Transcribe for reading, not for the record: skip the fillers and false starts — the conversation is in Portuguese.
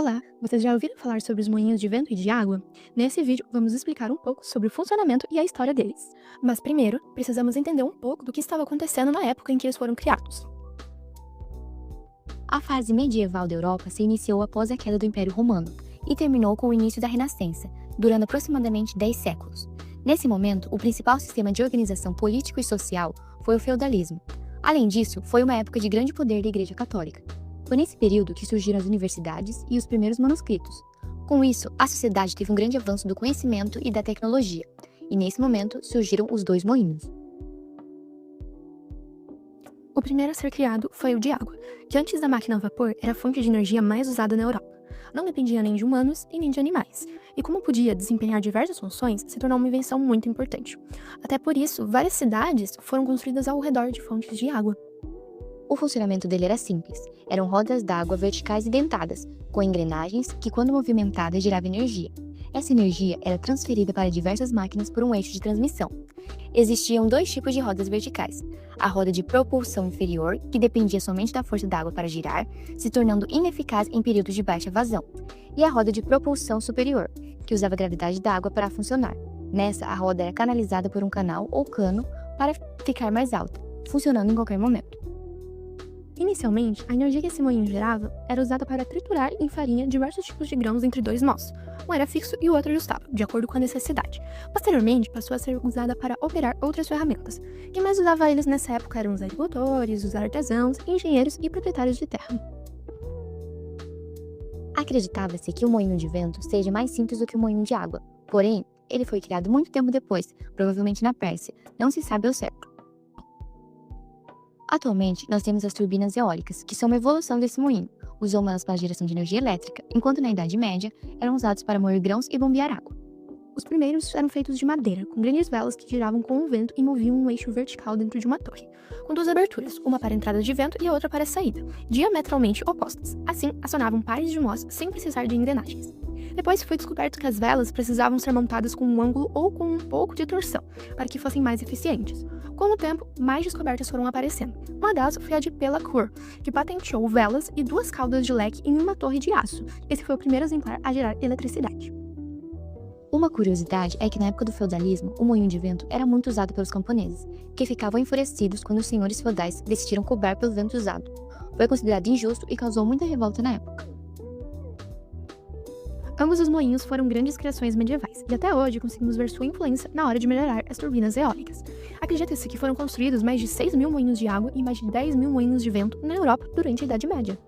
Olá, vocês já ouviram falar sobre os moinhos de vento e de água? Nesse vídeo, vamos explicar um pouco sobre o funcionamento e a história deles. Mas primeiro, precisamos entender um pouco do que estava acontecendo na época em que eles foram criados. A fase medieval da Europa se iniciou após a queda do Império Romano e terminou com o início da Renascença, durando aproximadamente 10 séculos. Nesse momento, o principal sistema de organização político e social foi o feudalismo. Além disso, foi uma época de grande poder da Igreja Católica. Foi nesse período que surgiram as universidades e os primeiros manuscritos. Com isso, a sociedade teve um grande avanço do conhecimento e da tecnologia, e nesse momento surgiram os dois moinhos. O primeiro a ser criado foi o de água, que antes da máquina a vapor era a fonte de energia mais usada na Europa. Não dependia nem de humanos e nem de animais, e como podia desempenhar diversas funções, se tornou uma invenção muito importante. Até por isso, várias cidades foram construídas ao redor de fontes de água. O funcionamento dele era simples. Eram rodas d'água verticais e dentadas, com engrenagens que, quando movimentadas, geravam energia. Essa energia era transferida para diversas máquinas por um eixo de transmissão. Existiam dois tipos de rodas verticais. A roda de propulsão inferior, que dependia somente da força da água para girar, se tornando ineficaz em períodos de baixa vazão. E a roda de propulsão superior, que usava a gravidade da água para funcionar. Nessa, a roda era canalizada por um canal ou cano para ficar mais alta, funcionando em qualquer momento. Inicialmente, a energia que esse moinho gerava era usada para triturar em farinha diversos tipos de grãos entre dois nós. Um era fixo e o outro ajustável, de acordo com a necessidade. Posteriormente, passou a ser usada para operar outras ferramentas. Quem mais usava eles nessa época eram os agricultores, os artesãos, engenheiros e proprietários de terra. Acreditava-se que o moinho de vento seja mais simples do que o moinho de água. Porém, ele foi criado muito tempo depois, provavelmente na Pérsia. Não se sabe ao certo. Atualmente, nós temos as turbinas eólicas, que são uma evolução desse moinho. Usam-nas para a geração de energia elétrica, enquanto na Idade Média eram usados para moer grãos e bombear água. Os primeiros eram feitos de madeira, com grandes velas que giravam com o vento e moviam um eixo vertical dentro de uma torre, com duas aberturas, uma para a entrada de vento e a outra para a saída, diametralmente opostas. Assim, acionavam pares de nós sem precisar de engrenagens. Depois foi descoberto que as velas precisavam ser montadas com um ângulo ou com um pouco de torção, para que fossem mais eficientes. Com o tempo, mais descobertas foram aparecendo. Uma delas foi a de Pella-Cour, que patenteou velas e duas caudas de leque em uma torre de aço. Esse foi o primeiro exemplar a gerar eletricidade. Uma curiosidade é que na época do feudalismo, o moinho de vento era muito usado pelos camponeses, que ficavam enfurecidos quando os senhores feudais decidiram cobrar pelo vento usado. Foi considerado injusto e causou muita revolta na época. Ambos os moinhos foram grandes criações medievais, e até hoje conseguimos ver sua influência na hora de melhorar as turbinas eólicas. Acredita-se que foram construídos mais de 6.000 moinhos de água e mais de 10.000 moinhos de vento na Europa durante a Idade Média.